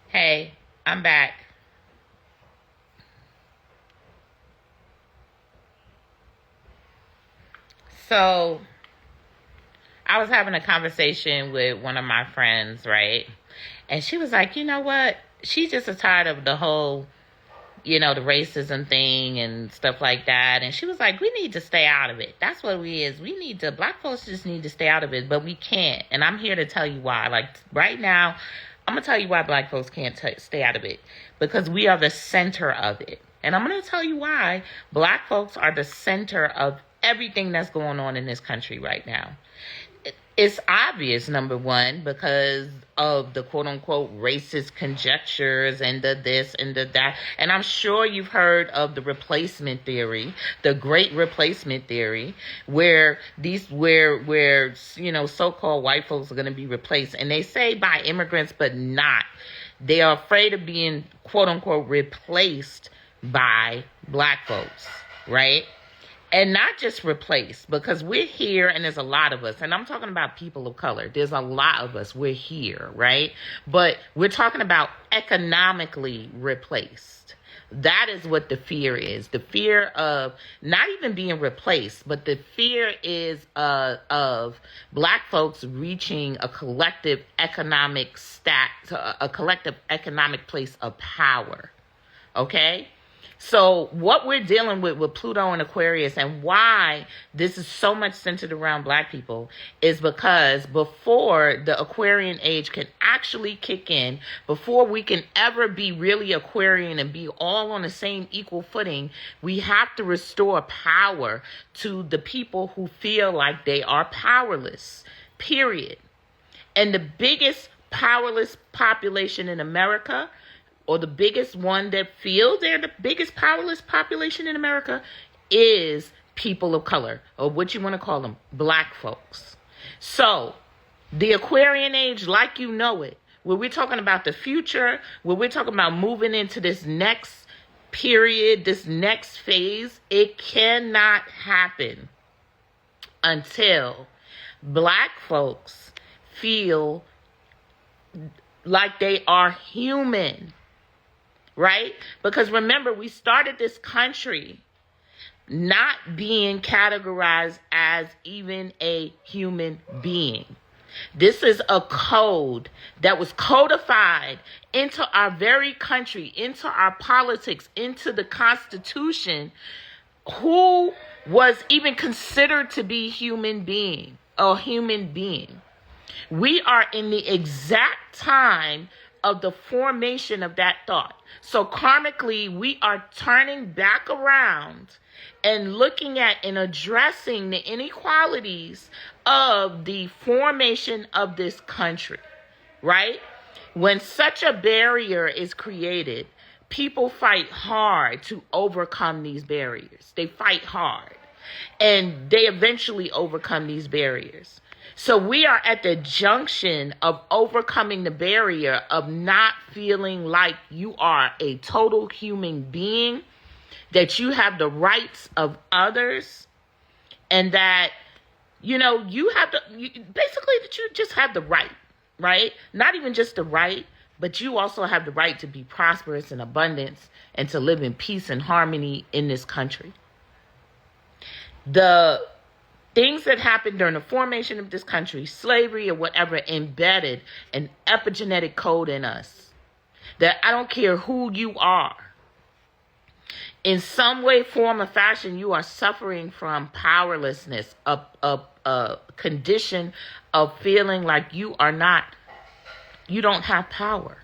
Hey, I'm back. So, I was having a conversation with one of my friends, right? And she was like, you know what? She's just tired of the whole, the racism thing and stuff like that. And she was like, we need to stay out of it. That's what we is. Black folks just need to stay out of it, but we can't. And I'm here to tell you why. Like right now, I'm going to tell you why black folks can't stay out of it, because we are the center of it. And I'm going to tell you why black folks are the center of everything that's going on in this country right now. It's obvious, number one, because of the quote unquote racist conjectures and the this and the that. And I'm sure you've heard of the replacement theory, the great replacement theory, where so-called white folks are going to be replaced. And they say by immigrants, but not. They are afraid of being quote unquote replaced by black folks, right? And not just replaced, because we're here and there's a lot of us. And I'm talking about people of color. There's a lot of us. We're here, right? But we're talking about economically replaced. That is what the fear is. The fear of not even being replaced, but the fear is of black folks reaching a collective economic a collective economic place of power. Okay? So what we're dealing with Pluto and Aquarius, and why this is so much centered around black people, is because before the Aquarian age can actually kick in, before we can ever be really Aquarian and be all on the same equal footing, we have to restore power to the people who feel like they are powerless, period. And the biggest powerless population in America, or the biggest one that feel they're the biggest powerless population in America, is people of color, or what you want to call them, black folks. So the Aquarian age, like you know it, where we're talking about the future, where we're talking about moving into this next period, this next phase, it cannot happen until black folks feel like they are human. Right? Because remember, we started this country not being categorized as even a human being. This is a code that was codified into our very country, into our politics, into the Constitution. Who was even considered to be human being, a human being? We are in the exact time of the formation of that thought. So karmically, we are turning back around and looking at and addressing the inequalities of the formation of this country, right? When such a barrier is created, people fight hard to overcome these barriers. They fight hard, and they eventually overcome these barriers. So we are at the junction of overcoming the barrier of not feeling like you are a total human being, that you have the rights of others, and that, you have basically that you just have the right? Not even just the right, but you also have the right to be prosperous and abundance and to live in peace and harmony in this country. The things that happened during the formation of this country, slavery or whatever, embedded an epigenetic code in us that I don't care who you are. In some way, form, or fashion, you are suffering from powerlessness, a condition of feeling like you don't have power.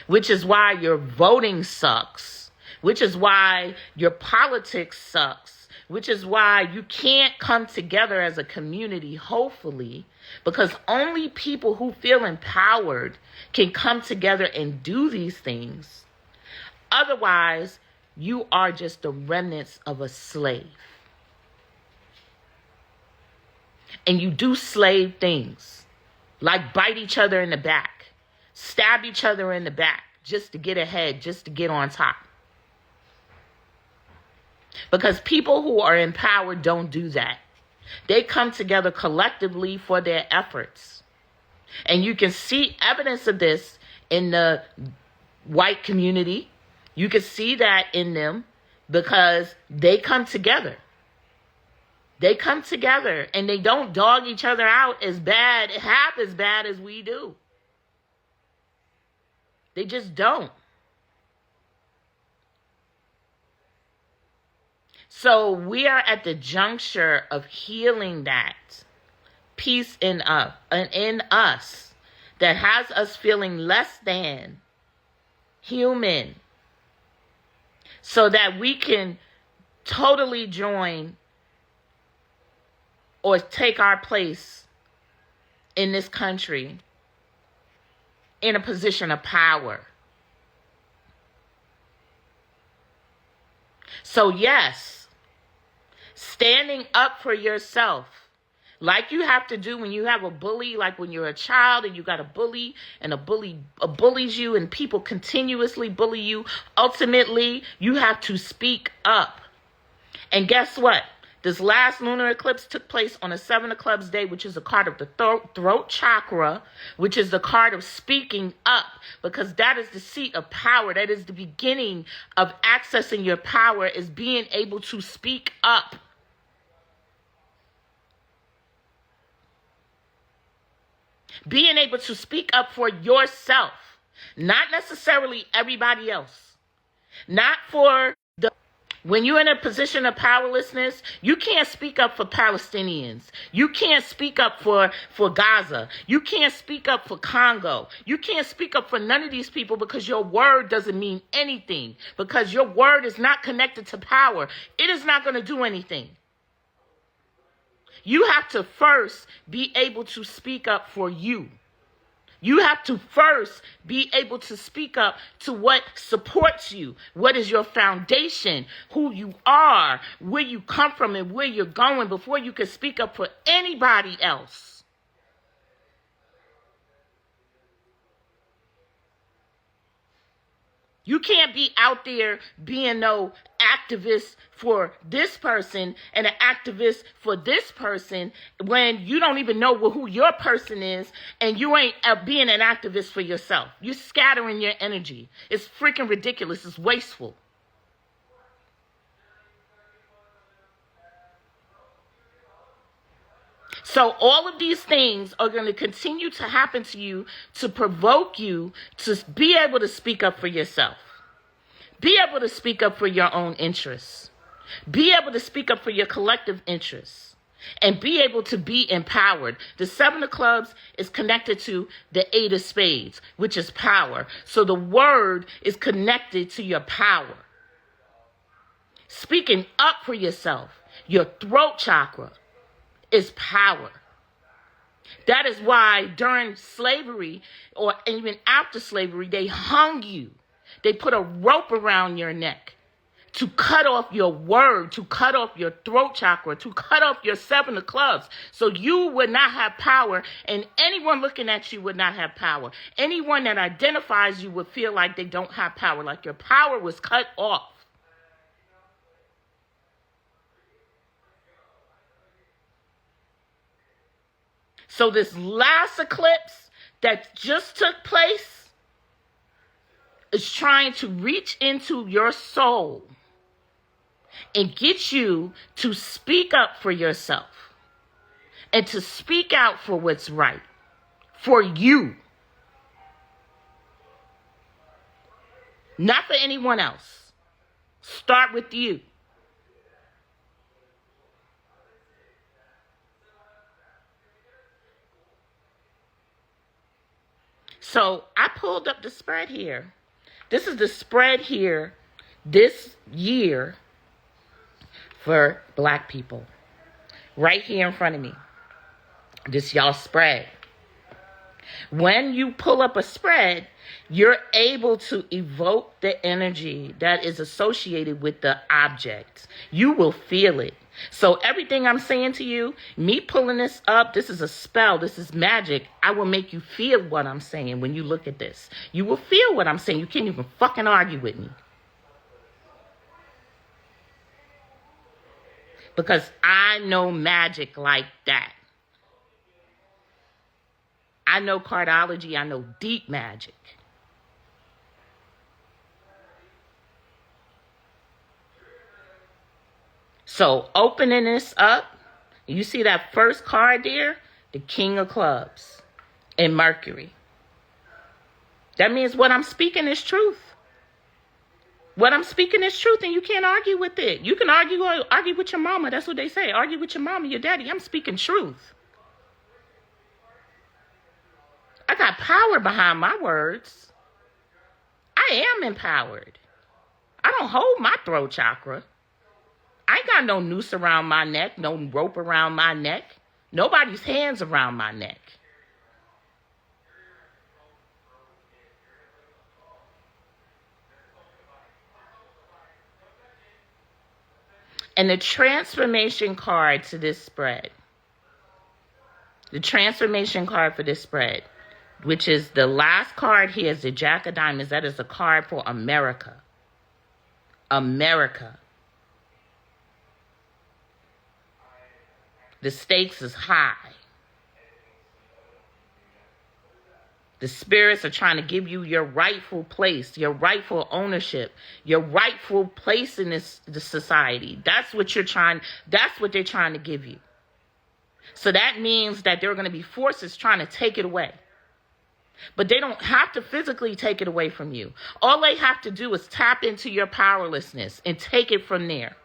Which is why your voting sucks. Which is why your politics sucks. Which is why you can't come together as a community, hopefully, because only people who feel empowered can come together and do these things. Otherwise, you are just the remnants of a slave. And you do slave things, like bite each other in the back, stab each other in the back, just to get ahead, just to get on top. Because people who are empowered don't do that. They come together collectively for their efforts. And you can see evidence of this in the white community. You can see that in them because they come together. They come together and they don't dog each other out half as bad as we do. They just don't. So we are at the juncture of healing that peace in us that has us feeling less than human, so that we can totally join or take our place in this country in a position of power. So yes, standing up for yourself, like you have to do when you have a bully, like when you're a child and you got a bully and a bully bullies you and people continuously bully you, ultimately you have to speak up. And guess what? This last lunar eclipse took place on a 7 of Clubs day, which is a card of the throat chakra, which is the card of speaking up, because that is the seat of power. That is the beginning of accessing your power, is being able to speak up. Being able to speak up for yourself, not necessarily everybody else, not for the... When you're in a position of powerlessness, you can't speak up for Palestinians. You can't speak up for Gaza. You can't speak up for Congo. You can't speak up for none of these people because your word doesn't mean anything. Because your word is not connected to power. It is not going to do anything. You have to first be able to speak up for you. You have to first be able to speak up to what supports you, what is your foundation, who you are, where you come from, and where you're going before you can speak up for anybody else. You can't be out there being no activist for this person and an activist for this person when you don't even know who your person is, and you ain't being an activist for yourself. You're scattering your energy. It's freaking ridiculous. It's wasteful. So all of these things are going to continue to happen to you to provoke you to be able to speak up for yourself. Be able to speak up for your own interests. Be able to speak up for your collective interests. And be able to be empowered. The 7 of Clubs is connected to the 8 of Spades, which is power. So the word is connected to your power. Speaking up for yourself, your throat chakra, is power. That is why during slavery, or even after slavery, they hung you. They put a rope around your neck to cut off your word, to cut off your throat chakra, to cut off your 7 of Clubs. So you would not have power, and anyone looking at you would not have power. Anyone that identifies you would feel like they don't have power, like your power was cut off. So this last eclipse that just took place is trying to reach into your soul and get you to speak up for yourself and to speak out for what's right for you, not for anyone else. Start with you. So I pulled up the spread here. This is the spread here this year for Black people. Right here in front of me. This y'all spread. When you pull up a spread, you're able to evoke the energy that is associated with the object. You will feel it. So everything I'm saying to you, me pulling this up, this is a spell, this is magic. I will make you feel what I'm saying when you look at this. You will feel what I'm saying. You can't even fucking argue with me. Because I know magic like that. I know cardology. I know deep magic. So opening this up, you see that first card there? The King of Clubs and Mercury. That means what I'm speaking is truth. What I'm speaking is truth, and you can't argue with it. You can argue with your mama. That's what they say. Argue with your mama, your daddy. I'm speaking truth. I got power behind my words. I am empowered. I don't hold my throat chakra. I ain't got no noose around my neck, no rope around my neck. Nobody's hands around my neck. And the transformation card to this spread, the transformation card for this spread, which is the last card here, is the Jack of Diamonds. That is a card for America. America. The stakes is high. The spirits are trying to give you your rightful place, your rightful ownership, your rightful place in this society. That's what they're trying to give you. So that means that there are going to be forces trying to take it away. But they don't have to physically take it away from you. All they have to do is tap into your powerlessness and take it from there.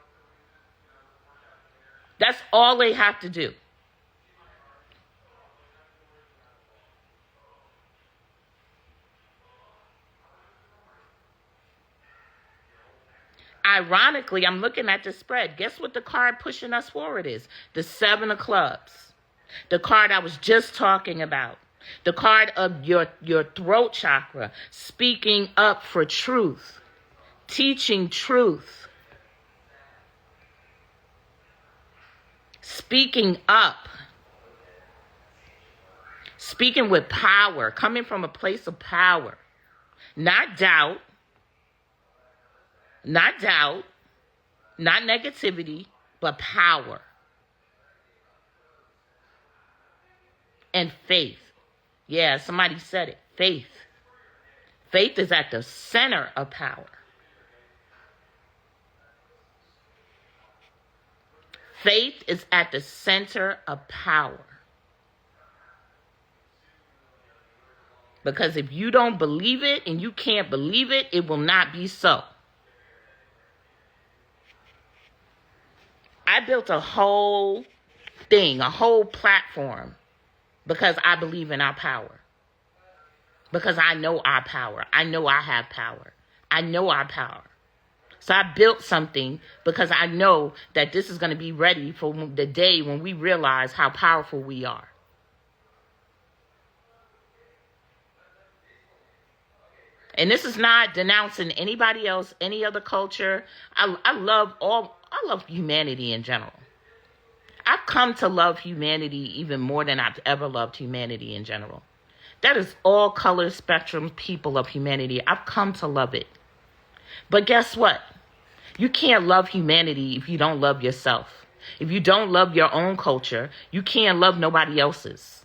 That's all they have to do. Ironically, I'm looking at the spread. Guess what the card pushing us forward is? The Seven of Clubs. The card I was just talking about. The card of your throat chakra. Speaking up for truth. Teaching truth. Speaking up. Speaking with power. Coming from a place of power. Not doubt. Not doubt, not negativity, but power and faith. Yeah, somebody said it. Faith. Faith is at the center of power. Faith is at the center of power. Because if you don't believe it and you can't believe it, it will not be so. I built a whole thing, a whole platform, because I believe in our power. Because I know our power. I know I have power. I know our power. So I built something because I know that this is going to be ready for the day when we realize how powerful we are. And this is not denouncing anybody else, any other culture. I love humanity in general. I've come to love humanity even more than I've ever loved humanity in general. That is all color spectrum people of humanity. I've come to love it. But guess what? You can't love humanity if you don't love yourself. If you don't love your own culture, you can't love nobody else's.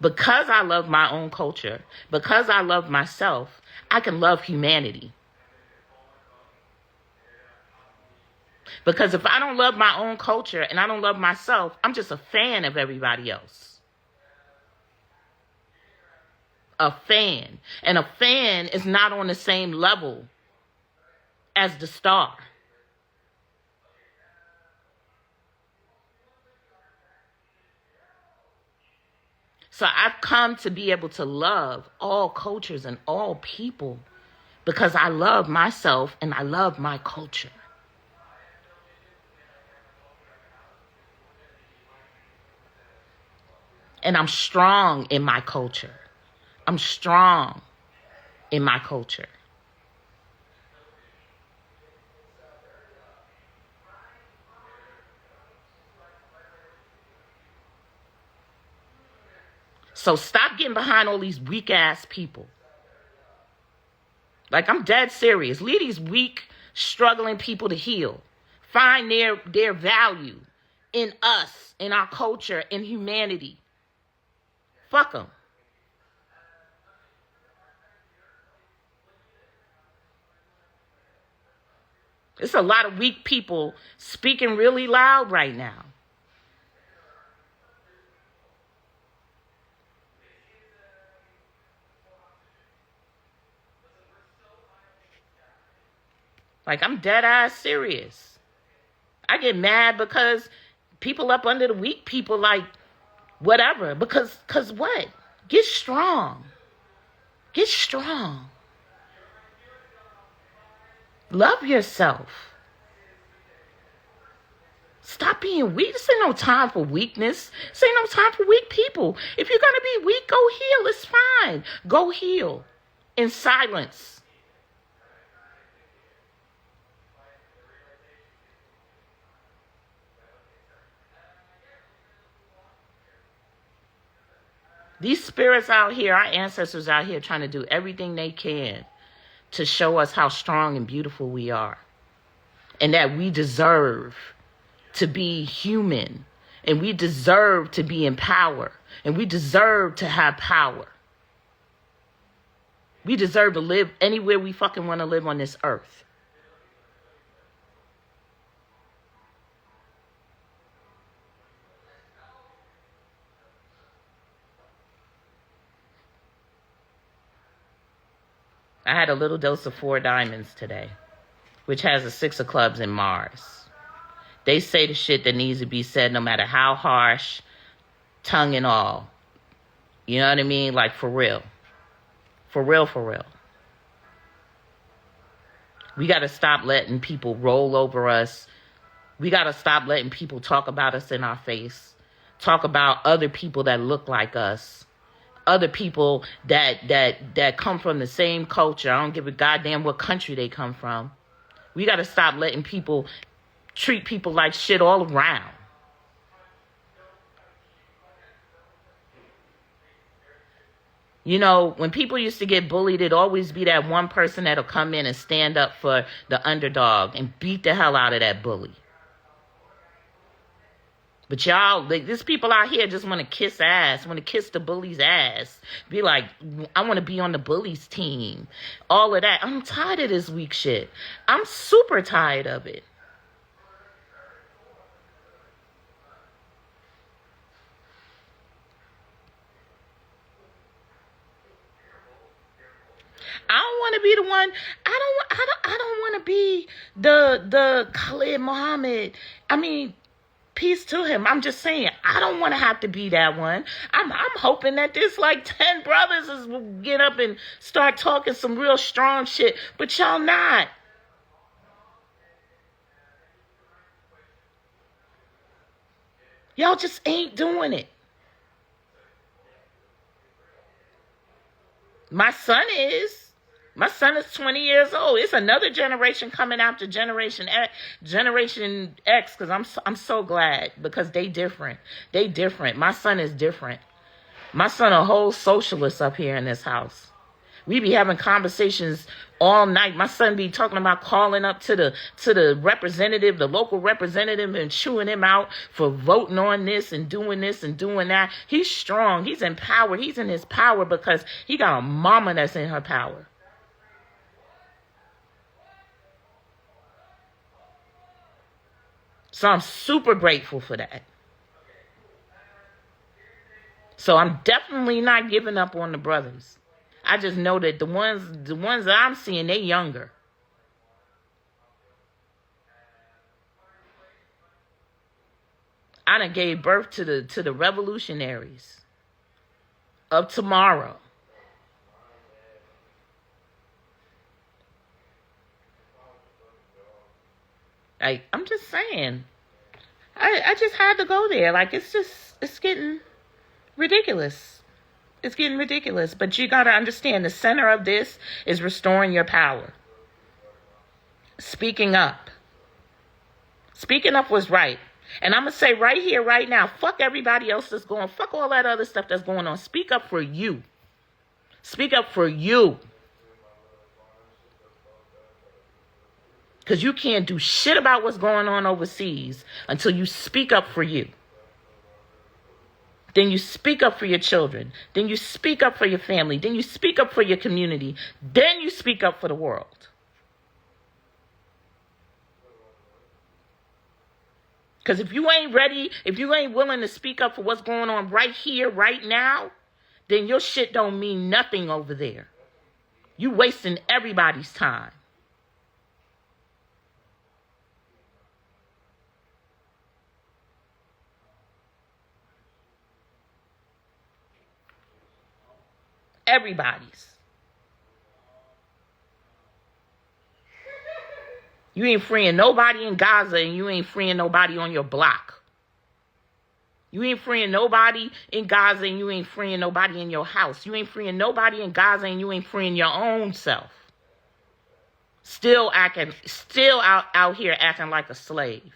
Because I love my own culture, because I love myself, I can love humanity. Because if I don't love my own culture and I don't love myself, I'm just a fan of everybody else. A fan. And a fan is not on the same level as the star. So I've come to be able to love all cultures and all people because I love myself and I love my culture. And I'm strong in my culture. I'm strong in my culture. So stop getting behind all these weak ass people. Like, I'm dead serious. Leave these weak, struggling people to heal. Find their value in us, in our culture, in humanity. Fuck them. It's a lot of weak people speaking really loud right now. Like, I'm dead ass serious. I get mad because people up under the weak people, like, whatever. Because what? Get strong. Get strong. Love yourself. Stop being weak. This ain't no time for weakness. This ain't no time for weak people. If you're going to be weak, go heal. It's fine. Go heal in silence. These spirits out here, our ancestors out here trying to do everything they can to show us how strong and beautiful we are. And that we deserve to be human. And we deserve to be in power. And we deserve to have power. We deserve to live anywhere we fucking want to live on this earth. I had a little dose of 4 diamonds today, which has a 6 of clubs in Mars. They say the shit that needs to be said no matter how harsh, tongue and all. You know what I mean? Like, for real. For real, for real. We got to stop letting people roll over us. We got to stop letting people talk about us in our face. Talk about other people that look like us. Other people that come from the same culture. I don't give a goddamn what country they come from. We got to stop letting people treat people like shit all around. You know, when people used to get bullied, it'd always be that one person that'll come in and stand up for the underdog and beat the hell out of that bully. But y'all, there's people out here just want to kiss ass, want to kiss the bully's ass. Be like, I want to be on the bully's team. All of that. I'm tired of this weak shit. I'm super tired of it. I don't want to be the one. I don't want to be the Khalid Muhammad. I mean, peace to him. I'm just saying, I don't want to have to be that one. I'm hoping that this like 10 brothers will get up and start talking some real strong shit, but y'all not. Y'all just ain't doing it. My son is. My son is 20 years old. It's another generation coming after Generation X, because I'm so glad, because they different. They different. My son is different. My son a whole socialist up here in this house. We be having conversations all night. My son be talking about calling up to the representative, the local representative, and chewing him out for voting on this and doing that. He's strong. He's empowered. He's in his power because he got a mama that's in her power. So I'm super grateful for that. So I'm definitely not giving up on the brothers. I just know that the ones that I'm seeing, they younger. I done gave birth to the revolutionaries of tomorrow. Like, I'm just saying, I just had to go there. Like, it's getting ridiculous. It's getting ridiculous. But you got to understand, the center of this is restoring your power. Speaking up. Speaking up was right. And I'm going to say right here, right now, fuck everybody else that's going, fuck all that other stuff that's going on. Speak up for you. Speak up for you. Because you can't do shit about what's going on overseas until you speak up for you. Then you speak up for your children. Then you speak up for your family. Then you speak up for your community. Then you speak up for the world. Because if you ain't ready, if you ain't willing to speak up for what's going on right here, right now, then your shit don't mean nothing over there. You wasting everybody's time. Everybody's. You ain't freeing nobody in Gaza, and you ain't freeing nobody on your block. You ain't freeing nobody in Gaza, and you ain't freeing nobody in your house. You ain't freeing nobody in Gaza, and you ain't freeing your own self. Still out here acting like a slave.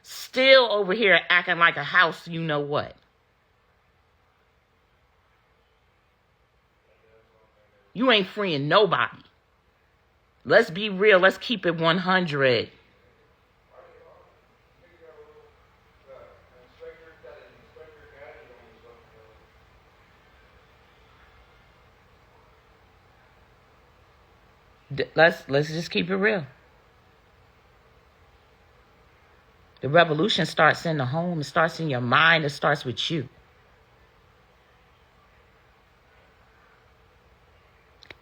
Still over here acting like a house, you know what. You ain't freeing nobody. Let's be real. Let's keep it 100. Let's just keep it real. The revolution starts in the home. It starts in your mind. It starts with you.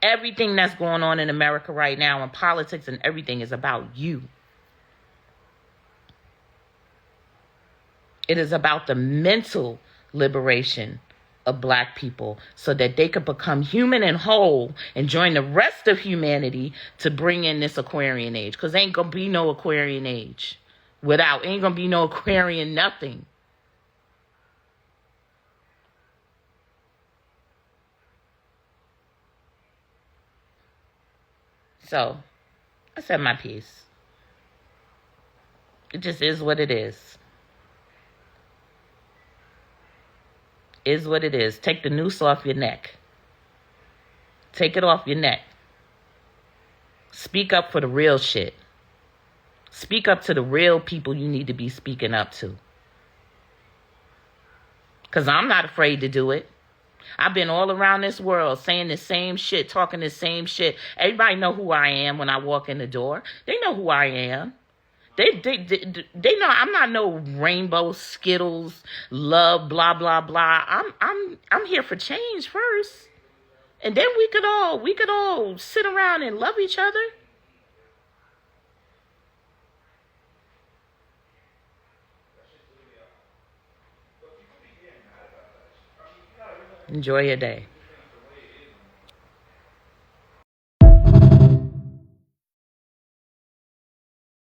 Everything that's going on in America right now, and politics and everything, is about you. It is about the mental liberation of Black people so that they could become human and whole and join the rest of humanity to bring in this Aquarian age. Because ain't going to be no Aquarian age without, ain't going to be no Aquarian nothing. So, I said my piece. It just is what it is. Is what it is. Take the noose off your neck. Take it off your neck. Speak up for the real shit. Speak up to the real people you need to be speaking up to. Because I'm not afraid to do it. I've been all around this world saying the same shit, talking the same shit. Everybody know who I am when I walk in the door. They know who I am. They know I'm not no rainbow Skittles, love, blah, blah, blah. I'm here for change first. And then we could all sit around and love each other. Enjoy your day.